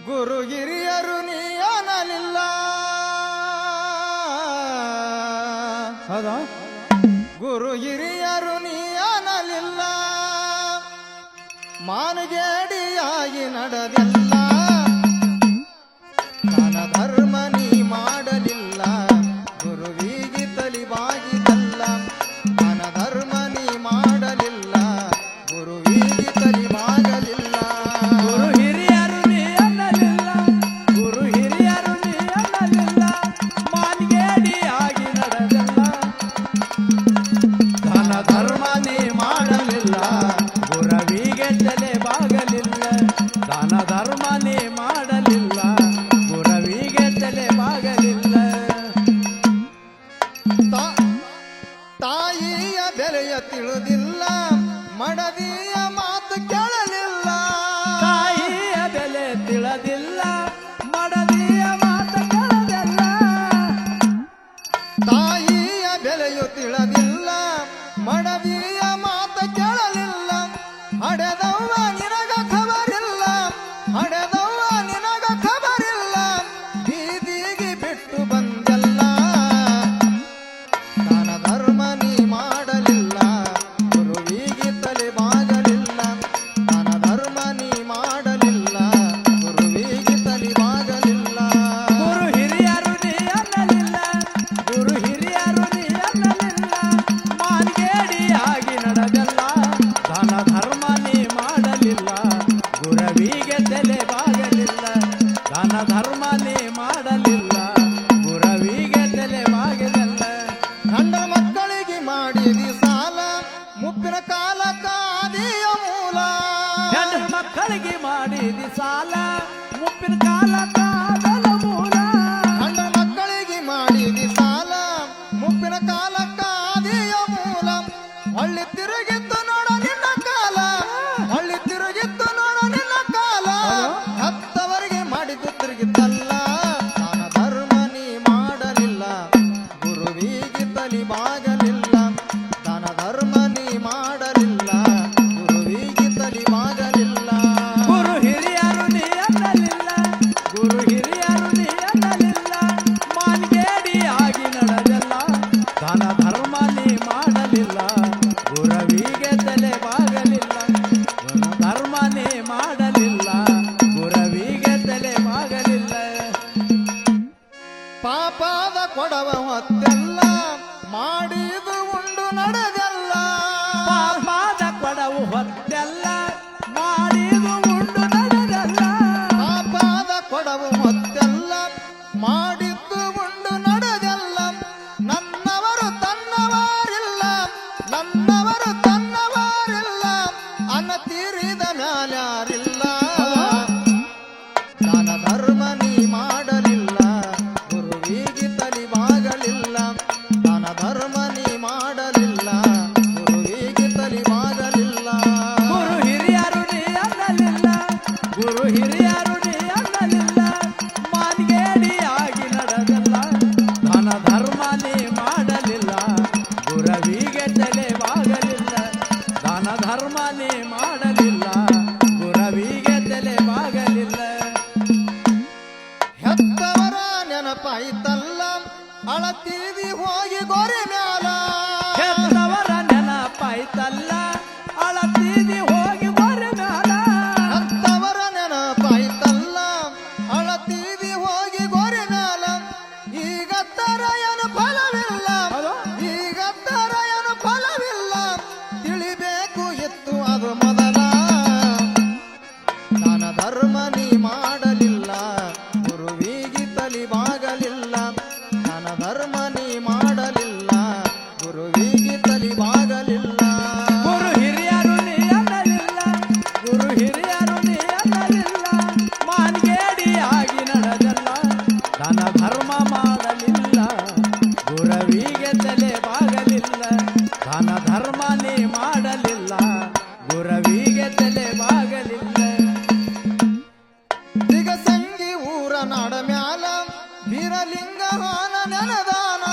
ಗುರು ಹಿರಿಯರು ನೀ ಅನ್ನಲಿಲ್ಲ. ಹೌದಾ? ಗುರು ಹಿರಿಯರು ನೀ ಅನ್ನಲಿಲ್ಲ. ಮಾನಗೇಡಿಯಾಗಿ ನಡೆದೆಲ್ಲ. ದಾನ ಧರ್ಮ ನೀ ಮಾಡಲಿಲ್ಲ. ಗುರುವಿಗೆ ತಲಿಬಾಗಿದಲ್ಲ. ದಾನ ಧರ್ಮ ನೀ ಮಾಡಲಿಲ್ಲ. ಗುರುವಿಗೆ ತಲಿಬಾಗಲಿಲ್ಲ. ಗುರು ಹಿರಿಯರು ನೀ ಅನ್ನಲಿಲ್ಲ. ಗುರು ಹಿರಿಯರು ನೀ ಅನ್ನಲಿಲ್ಲ. ಮಾನ್ಗೇಡಿಯಾಗಿ ನಡೆದಲ್ಲ. ದಾನ ಧರ್ಮ ನೀ ಮಾಡಲಿಲ್ಲ. ಗುರವಿಗೆ ತಲೆ ಬಾಗಲಿಲ್ಲ. ದಾನ ಧರ್ಮ ನೀ ಮಾಡಲಿಲ್ಲ. ಗುರವಿಗೆ ತಲೆ ಬಾಗಲಿಲ್ಲ. ತಾಯಿಯ ಬೆಲೆಯ ತಿಳಿದಿಲ್ಲ. ಮಡದಿಯ ಮಾತು ಕೇಳಲಿಲ್ಲ. ತಾಯಿಯ ಬೆಲೆ ತಿಳಿದಿಲ್ಲ. ಮಡದಿಯ ಮಾತು ಕೇಳಲಿಲ್ಲ. ತಾಯಿಯ ಬೆಲೆಯು ತಿಳಿದಿಲ್ಲ. ಮಡದಿಯ ಮಾತು ಕೇಳಲಿಲ್ಲ. ಹಡೆದವ್ವ ನಿನಗ ಖಬರಿಲ್ಲ. ಹಡೆದವ್ವ ನಿನಗ ಖಬರಿಲ್ಲ. ಬೀದಿಗೆ ಬಿಟ್ಟು ಬಂದಲ್ಲ. ದಾನ ಧರ್ಮ ನೀ ಮಾಡಲಿಲ್ಲ. ಗುರುವಿಗೆ ತಲೆ ಬಾಗಲಿಲ್ಲ. ದಾನ ಧರ್ಮ ನೀ ಮಾಡಲಿಲ್ಲ. ಗುರುವಿಗೆ ತಲೆ ಬಾಗಲಿಲ್ಲ. ಗುರು ಹಿರಿಯರು ನೀ ಅನ್ನಲಿಲ್ಲ. ಗುರು ಹಿರಿಯರು ನೀ ಅನ್ನಲಿಲ್ಲ. ಮಾನ್ಗೇಡಿಯಾಗಿ ನಡೆದಲ್ಲ. ದಾನ ಧರ್ಮ ನೀ ಮಾಡಲಿಲ್ಲ. ಗುರವಿಗೆ ತಲೆ ಬಾಗಲಿಲ್ಲ. ದಾನ ಧರ್ಮ ನೀ ಮಾಡಲಿಲ್ಲ. ಗುರವಿಗೆ ತಲೆ ಬಾಗಲಿಲ್ಲ. ಗಂಡ ಮಕ್ಕಳಿಗೆ ಮಾಡಿದಿ ಸಾಲ. ಮುಪ್ಪಿನ ಕಾಲ ಕಾದಿಯ ಮೂಲ. ಹೆಣ್ಣು ಮಕ್ಕಳಿಗೆ ಮಾಡಿದಿ ಸಾಲ. ಮುಪ್ಪಿನ ಕಾಲ ಕಾದಲ ಮೂಲ. ಗಂಡ ಮಕ್ಕಳಿಗೆ ಮಾಡಿದಿ ಸಾಲ. ಮುಪ್ಪಿನ ಕಾಲ ಕಾದಿಯ ಮೂಲ. ಹೊಳ್ಳಿ ತಿರುಗಿತ್ತು ನೋಡ ನಿನ್ನ ಕಾಲ. ಹೊಳ್ಳಿ ತಿರುಗಿತ್ತು ನೋಡ ನಿನ್ನ ಕಾಲ. ಹತ್ತವರಿಗೆ ಮಾಡಿದ್ದು ತಿರುಗಿತ್ತಲ್ಲ. ದಾನ ಧರ್ಮ ನೀ ಮಾಡಲಿಲ್ಲ. ಗುರುವಿಗೆ ತಲಿ ಬಾಗಲಿಲ್ಲ. ದಾನ ಧರ್ಮ ನೀ ಮಾಡಲಿಲ್ಲ. ಗುರುವಿಗೆ ತಲಿ ಬಾಗಲಿಲ್ಲ. ಗುರು ಹಿರಿಯರು ನೀ ಅನ್ನಲಿಲ್ಲ. ಗುರು ಹಿರಿಯರು ನೀ ಅನ್ನಲಿಲ್ಲ. ಮಾನ್ಗೇಡಿಯಾಗಿ ನಡೆದಲ್ಲ. ದಾನ ಧರ್ಮ ನೀ ಮಾಡಲಿಲ್ಲ. ಗುರವಿಗೆ ತಲೆ ಬಾಗಲಿಲ್ಲ. ದಾನ ಧರ್ಮ ನೀ ಮಾಡಲಿಲ್ಲ. ಗುರವಿಗೆ ತಲೆ ಬಾಗಲಿಲ್ಲ. ಪಾಪದ ಕೊಡವ ಹೊತ್ತೆಲ್ಲ. ಮಾಡಿದು ಉಂಡು ನಡೆದೆಲ್ಲ. ಪಾಪದ ಕೊಡವು ಹೊತ್ತೆಲ್ಲ. ಮಾಡಿದು ಉಂಡು ನಡೆದಲ್ಲ. ಪಾಪದ ಕೊಡವು ಹೊತ್ತೆಲ್ಲ. ಮಾಡಿದ್ದು ಉಂಡು ನಡೆದೆಲ್ಲ. ನನ್ನವರು ತನ್ನವರಿಲ್ಲ. ನನ್ನವರು ತನ್ನವರಿಲ್ಲ. ಅನ್ನ ತೀರಿದ ಮ್ಯಾಲ್ಯಾರಿಲ್ಲ. ದಾನ ಧರ್ಮ ನೀ ಮಾಡಲಿಲ್ಲ. ಗುರುವಿಗೆ ತಲಿ ಬಾಗಲಿಲ್ಲ. ದಾನ ಧರ್ಮ ನೀ ಮಾಡಲಿಲ್ಲ. ಗುರುವಿಗೆ ತಲಿ ಬಾಗಲಿಲ್ಲ. ಗುರು ಹಿರಿಯರು ನೀ ಅನ್ನಲಿಲ್ಲ. ಗುರು ಹಿರಿಯರು ನೀ ಅನ್ನಲಿಲ್ಲ. ಮಾನ್ಗೇಡಿಯಾಗಿ ನಡೆದಲ್ಲ. ದಾನ ಧರ್ಮ ನೀ ಮಾಡಲಿಲ್ಲ. ಗುರವಿಗೆ ತಲೆ ಬಾಗಲಿಲ್ಲ. ದಾನ ಧರ್ಮ ನೀ ಮಾಡಲಿಲ್ಲ. ಗುರವಿಗೆ ತಲೆ ಬಾಗಲಿಲ್ಲ. ಹೆತ್ತವರ ನೆನಪಾಯ್ತಲ್ಲ. ಅಳತೀವಿ ಹೋಗಿ ಗೋರಿ ಮ್ಯಾಲ. ಹೆತ್ತವರ ನೆನಪಾಯ್ತಲ್ಲ. ಅಳತೀದಿ ಹೋಗಿ ಬರಗಾಲ. ಹೆತ್ತವರ ನೆನಪಾಯ್ತಲ್ಲ. ಅಳತೀವಿ ಹೋಗಿ ಗೋರಿ ಮ್ಯಾಲ. ಈಗ ತರಯನು ಫಲವಿಲ್ಲ. ಈಗ ತರಯನು ಫಲವಿಲ್ಲ. ತಿಳಿಬೇಕು ಇತ್ತು ಅದು ಮೊದಲ. ದಾನ ಧರ್ಮ ನೀ ಮಾಡಲಿಲ್ಲ. ಗುರುವಿಗೆ ತಲಿ ಬಾಗಲಿಲ್ಲ. ದಾನ ಧರ್ಮ ನೀ ಮಾಡಲಿಲ್ಲ. ಗುರುವಿಗೆ ತಲಿ ಬಾಗಲಿಲ್ಲ. ಗುರು ಹಿರಿಯರು ನೀ ಅನ್ನಲಿಲ್ಲ. ಗುರು ಹಿರಿಯರು ನೀ ಅನ್ನಲಿಲ್ಲ. ಮಾನ್ಗೇಡಿಯಾಗಿ ನಡೆದಲ್ಲ. ದಾನ ಧರ್ಮ ಮಾಡಲಿಲ್ಲ. ಗುರವಿಗೆ ತಲೆ ಬಾಗಲಿಲ್ಲ. ದಾನ ಧರ್ಮ ನೀ ಮಾಡಲಿಲ್ಲ. ಗುರವಿಗೆ ತಲೆ ಬಾಗಲಿಲ್ಲ. ದಿಗಸಂಗಿ ಊರ ನಾಡ ಮ್ಯಾಲ. ವೀರಲಿಂಗ ಹಾನ ನೆನದಾನ.